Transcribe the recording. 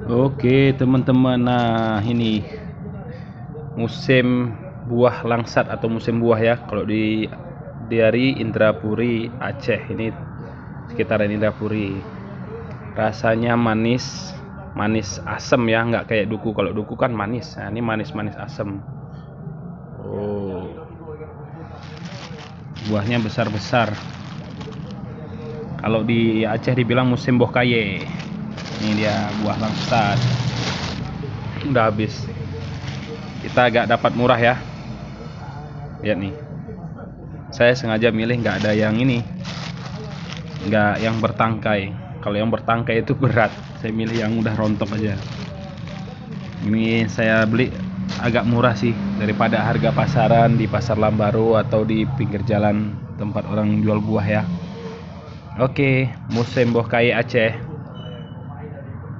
Oke teman-teman, nah ini musim buah langsat atau musim buah ya, kalau dari Indrapuri Aceh, ini sekitaran Indrapuri. Rasanya manis asam ya, nggak kayak duku. Kalau duku kan manis, nah ini manis asam. Oh, buahnya besar-besar. Kalau di Aceh dibilang musim buah kaye. Ini dia buah langsat. Udah habis. Kita agak dapat murah ya. Lihat nih. Saya sengaja milih nggak ada yang ini, nggak yang bertangkai. Kalau yang bertangkai itu berat. Saya milih yang udah rontok aja. Ini saya beli agak murah sih daripada harga pasaran di Pasar Lambaru atau di pinggir jalan tempat orang jual buah ya. Oke, musim buah kaye Aceh.